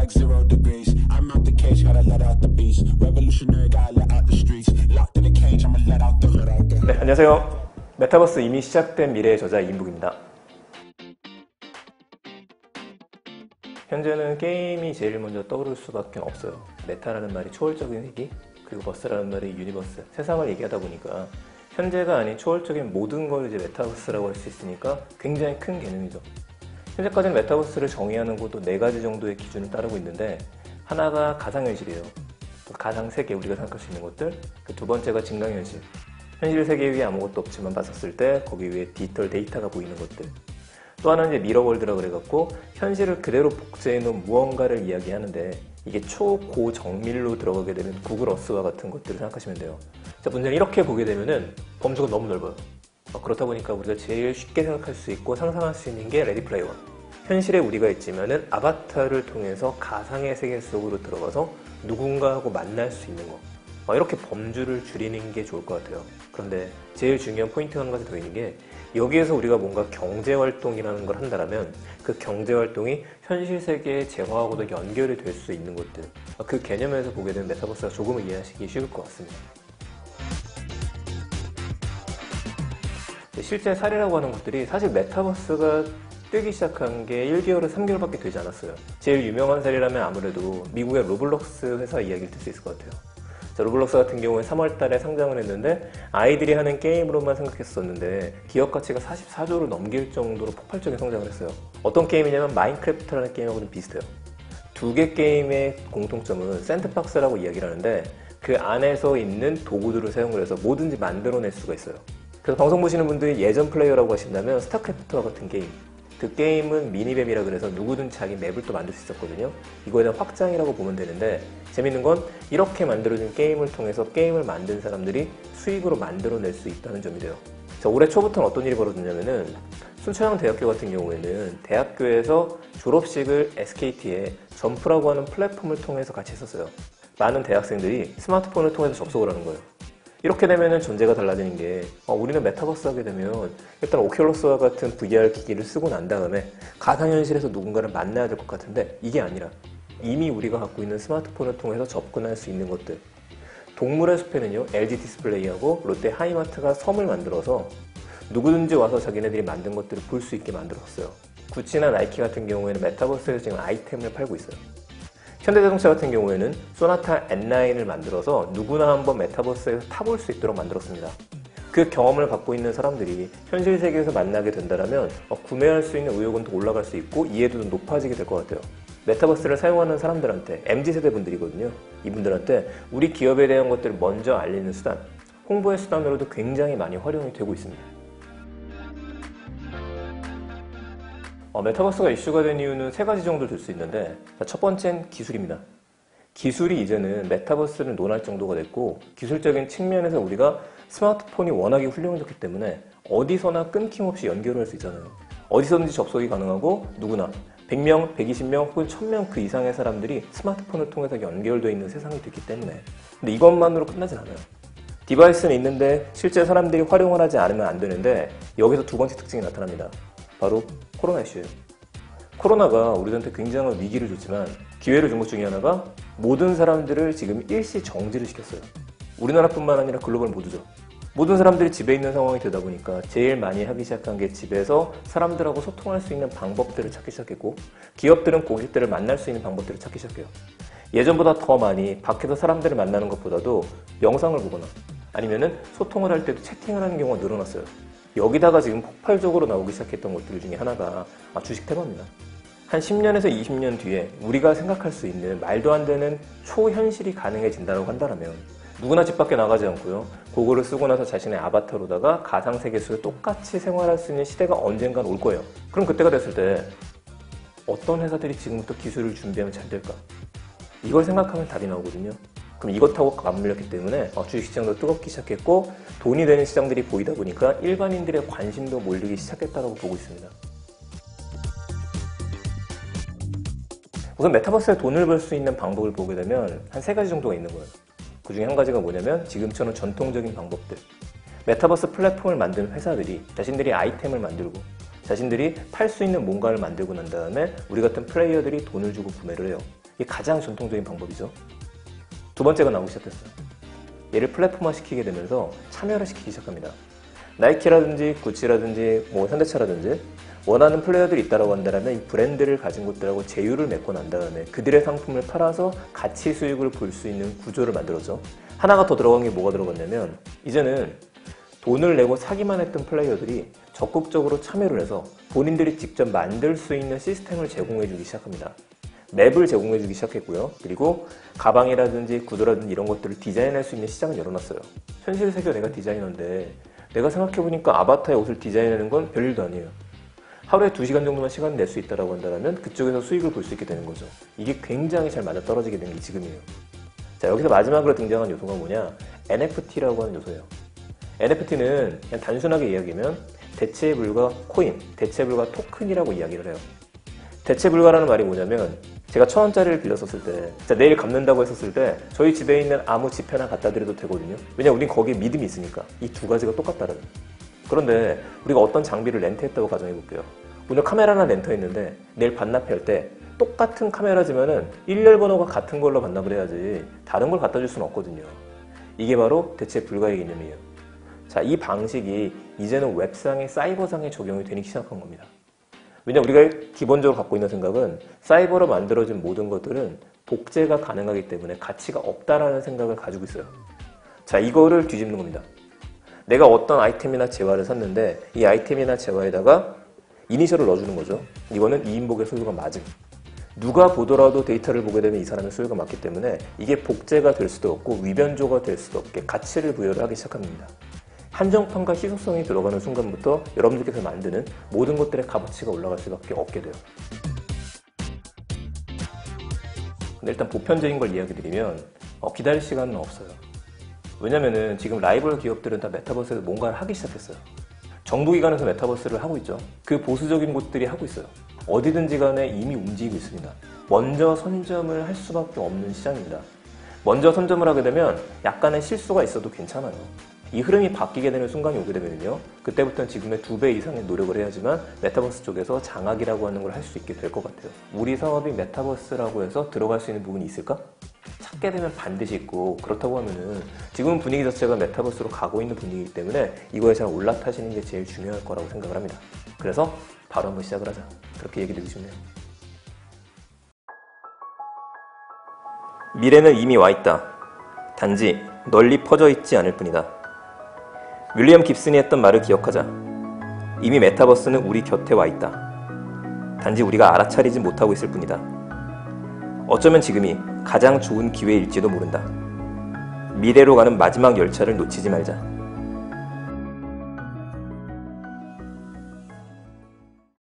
like 0 degrees. I'm out the cage, gotta let out the beast. Revolutionary, gotta let out the streets. Locked in a cage, I'ma let out the. 네, 안녕하세요. 메타버스 이미 시작된 미래의 저자 이인북입니다. 현재는 게임이 제일 먼저 떠오를 수밖에 없어요. 메타라는 말이 초월적인 세계, 그리고 버스라는 말이 유니버스, 세상을 얘기하다 보니까 현재가 아닌 초월적인 모든 걸 이제 메타버스라고 할 수 있으니까 굉장히 큰 개념이죠. 현재까지는 메타버스를 정의하는 것도 4가지 정도의 기준을 따르고 있는데, 하나가 가상현실이에요. 가상세계, 우리가 생각할 수 있는 것들. 그 두 번째가 증강현실. 현실 세계 위에 아무것도 없지만 봤었을 때 거기 위에 디지털 데이터가 보이는 것들. 또 하나는 이제 미러월드라고 그래갖고 현실을 그대로 복제해 놓은 무언가를 이야기하는데, 이게 초고정밀로 들어가게 되면 구글 어스와 같은 것들을 생각하시면 돼요. 자, 문제는 이렇게 보게 되면은 범주가 너무 넓어요. 그렇다 보니까 우리가 제일 쉽게 생각할 수 있고 상상할 수 있는 게 레디 플레이 원. 현실에 우리가 있지만은 아바타를 통해서 가상의 세계 속으로 들어가서 누군가하고 만날 수 있는 거. 이렇게 범주를 줄이는 게 좋을 것 같아요. 그런데 제일 중요한 포인트가 한 가지 더 있는 게, 여기에서 우리가 뭔가 경제활동이라는 걸 한다면 그 경제활동이 현실 세계의 재화하고도 연결이 될 수 있는 것들, 그 개념에서 보게 되면 메타버스가 조금은 이해하시기 쉬울 것 같습니다. 실제 사례라고 하는 것들이 사실 메타버스가 뜨기 시작한 게 1개월에서 3개월밖에 되지 않았어요. 제일 유명한 사례라면 아무래도 미국의 로블록스 회사 이야기를 들 수 있을 것 같아요. 자, 로블록스 같은 경우에 3월 달에 상장을 했는데 아이들이 하는 게임으로만 생각했었는데 기업 가치가 44조를 넘길 정도로 폭발적인 성장을 했어요. 어떤 게임이냐면 마인크래프트라는 게임하고 좀 비슷해요. 두 개 게임의 공통점은 샌드박스라고 이야기를 하는데, 그 안에서 있는 도구들을 사용을 해서 뭐든지 만들어낼 수가 있어요. 그래서 방송 보시는 분들이 예전 플레이어라고 하신다면 스타크래프트와 같은 게임, 그 게임은 미니맵이라 그래서 누구든 자기 맵을 또 만들 수 있었거든요. 이거에 대한 확장이라고 보면 되는데, 재밌는 건 이렇게 만들어진 게임을 통해서 게임을 만든 사람들이 수익으로 만들어낼 수 있다는 점이 돼요. 자, 올해 초부터는 어떤 일이 벌어졌냐면은, 순천향 대학교 같은 경우에는 대학교에서 졸업식을 SKT에 점프라고 하는 플랫폼을 통해서 같이 했었어요. 많은 대학생들이 스마트폰을 통해서 접속을 하는 거예요. 이렇게 되면은 전제가 달라지는 게, 우리는 메타버스 하게 되면 일단 오큘러스와 같은 VR 기기를 쓰고 난 다음에 가상현실에서 누군가를 만나야 될 것 같은데, 이게 아니라 이미 우리가 갖고 있는 스마트폰을 통해서 접근할 수 있는 것들. 동물의 숲에는요, LG 디스플레이하고 롯데 하이마트가 섬을 만들어서 누구든지 와서 자기네들이 만든 것들을 볼 수 있게 만들었어요. 구찌나 나이키 같은 경우에는 메타버스에서 지금 아이템을 팔고 있어요. 현대자동차 같은 경우에는 소나타 N9을 만들어서 누구나 한번 메타버스에서 타볼 수 있도록 만들었습니다. 그 경험을 갖고 있는 사람들이 현실 세계에서 만나게 된다면 구매할 수 있는 의욕은 더 올라갈 수 있고 이해도도 높아지게 될 것 같아요. 메타버스를 사용하는 사람들한테, MZ세대 분들이거든요. 이분들한테 우리 기업에 대한 것들을 먼저 알리는 수단, 홍보의 수단으로도 굉장히 많이 활용이 되고 있습니다. 메타버스가 이슈가 된 이유는 3가지 정도 될 수 있는데, 첫 번째는 기술입니다. 기술이 이제는 메타버스를 논할 정도가 됐고, 기술적인 측면에서 우리가 스마트폰이 워낙에 훌륭해졌기 때문에 어디서나 끊김없이 연결을 할 수 있잖아요. 어디서든지 접속이 가능하고 누구나 100명, 120명 혹은 1000명 그 이상의 사람들이 스마트폰을 통해서 연결되어 있는 세상이 됐기 때문에. 근데 이것만으로 끝나진 않아요. 디바이스는 있는데 실제 사람들이 활용을 하지 않으면 안 되는데, 여기서 두 번째 특징이 나타납니다. 바로 코로나 이슈예요. 코로나가 우리한테 굉장한 위기를 줬지만 기회를 준 것 중에 하나가 모든 사람들을 지금 일시 정지를 시켰어요. 우리나라뿐만 아니라 글로벌 모두죠. 모든 사람들이 집에 있는 상황이 되다 보니까 제일 많이 하기 시작한 게 집에서 사람들하고 소통할 수 있는 방법들을 찾기 시작했고, 기업들은 고객들을 만날 수 있는 방법들을 찾기 시작해요. 예전보다 더 많이 밖에서 사람들을 만나는 것보다도 영상을 보거나 아니면은 소통을 할 때도 채팅을 하는 경우가 늘어났어요. 여기다가 지금 폭발적으로 나오기 시작했던 것들 중에 하나가 주식 테마입니다. 한 10년에서 20년 뒤에 우리가 생각할 수 있는 말도 안 되는 초현실이 가능해진다고 한다면, 누구나 집 밖에 나가지 않고요, 그거를 쓰고 나서 자신의 아바타로다가 가상세계 속에 똑같이 생활할 수 있는 시대가 언젠간 올 거예요. 그럼 그때가 됐을 때 어떤 회사들이 지금부터 기술을 준비하면 잘 될까? 이걸 생각하면 답이 나오거든요. 그럼 이것하고 맞물렸기 때문에 주식시장도 뜨겁기 시작했고, 돈이 되는 시장들이 보이다 보니까 일반인들의 관심도 몰리기 시작했다고 보고 있습니다. 우선 메타버스에 돈을 벌 수 있는 방법을 보게 되면 한 3가지 정도가 있는 거예요. 그 중에 한 가지가 뭐냐면, 지금처럼 전통적인 방법들. 메타버스 플랫폼을 만든 회사들이 자신들이 아이템을 만들고 자신들이 팔 수 있는 뭔가를 만들고 난 다음에 우리 같은 플레이어들이 돈을 주고 구매를 해요. 이게 가장 전통적인 방법이죠. 두 번째가 나오기 시작했어요. 얘를 플랫폼화 시키게 되면서 참여를 시키기 시작합니다. 나이키라든지 구찌라든지 현대차라든지 원하는 플레이어들이 있다고 한다면 이 브랜드를 가진 곳들하고 제휴를 맺고 난 다음에 그들의 상품을 팔아서 가치 수익을 볼 수 있는 구조를 만들었죠. 하나가 더 들어간 게 뭐가 들어갔냐면 이제는 돈을 내고 사기만 했던 플레이어들이 적극적으로 참여를 해서 본인들이 직접 만들 수 있는 시스템을 제공해 주기 시작합니다. 맵을 제공해 주기 시작했고요. 그리고 가방이라든지 구두라든지 이런 것들을 디자인할 수 있는 시장을 열어놨어요. 현실 세계 내가 디자이너인데 내가 생각해보니까 아바타의 옷을 디자인하는 건 별일도 아니에요. 하루에 2시간 정도만 시간을 낼 수 있다고 한다면 그쪽에서 수익을 볼 수 있게 되는 거죠. 이게 굉장히 잘 맞아떨어지게 된 게 지금이에요. 자, 여기서 마지막으로 등장한 요소가 뭐냐? NFT라고 하는 요소예요. NFT는 그냥 단순하게 이야기하면 대체 불가 코인, 대체 불가 토큰이라고 이야기를 해요. 대체 불가라는 말이 뭐냐면 제가 1,000원짜리를 빌렸었을 때 내일 갚는다고 했었을 때 저희 집에 있는 아무 지폐나 갖다 드려도 되거든요. 왜냐면 우린 거기에 믿음이 있으니까. 이 두 가지가 똑같다는. 그런데 우리가 어떤 장비를 렌트했다고 가정해 볼게요. 오늘 카메라나 렌트했는데 내일 반납할 때 똑같은 카메라지만은 일렬 번호가 같은 걸로 반납을 해야지 다른 걸 갖다 줄 수는 없거든요. 이게 바로 대체 불가의 개념이에요. 자, 이 방식이 이제는 웹상의 사이버상에 적용이 되기 시작한 겁니다. 왜냐면 우리가 기본적으로 갖고 있는 생각은 사이버로 만들어진 모든 것들은 복제가 가능하기 때문에 가치가 없다라는 생각을 가지고 있어요. 자, 이거를 뒤집는 겁니다. 내가 어떤 아이템이나 재화를 샀는데 이 아이템이나 재화에다가 이니셜을 넣어주는 거죠. 이거는 이인복의 소유가 맞음. 누가 보더라도 데이터를 보게 되면 이 사람의 소유가 맞기 때문에 이게 복제가 될 수도 없고 위변조가 될 수도 없게 가치를 부여를 하기 시작합니다. 한정판과 희소성이 들어가는 순간부터 여러분들께서 만드는 모든 것들의 값어치가 올라갈 수밖에 없게 돼요. 근데 일단 보편적인 걸 이야기 드리면 기다릴 시간은 없어요. 왜냐면은 지금 라이벌 기업들은 다 메타버스에서 뭔가를 하기 시작했어요. 정부기관에서 메타버스를 하고 있죠. 그 보수적인 곳들이 하고 있어요. 어디든지 간에 이미 움직이고 있습니다. 먼저 선점을 할 수밖에 없는 시장입니다. 먼저 선점을 하게 되면 약간의 실수가 있어도 괜찮아요. 이 흐름이 바뀌게 되는 순간이 오게 되면요, 그때부터는 지금의 2배 이상의 노력을 해야지만 메타버스 쪽에서 장악이라고 하는 걸 할 수 있게 될 것 같아요. 우리 사업이 메타버스라고 해서 들어갈 수 있는 부분이 있을까? 찾게 되면 반드시 있고, 그렇다고 하면은 지금 분위기 자체가 메타버스로 가고 있는 분위기이기 때문에 이거에 잘 올라타시는 게 제일 중요할 거라고 생각을 합니다. 그래서 바로 한번 시작을 하자, 그렇게 얘기 드리고 싶네요. 미래는 이미 와 있다. 단지 널리 퍼져 있지 않을 뿐이다. 윌리엄 깁슨이 했던 말을 기억하자. 이미 메타버스는 우리 곁에 와 있다. 단지 우리가 알아차리지 못하고 있을 뿐이다. 어쩌면 지금이 가장 좋은 기회일지도 모른다. 미래로 가는 마지막 열차를 놓치지 말자.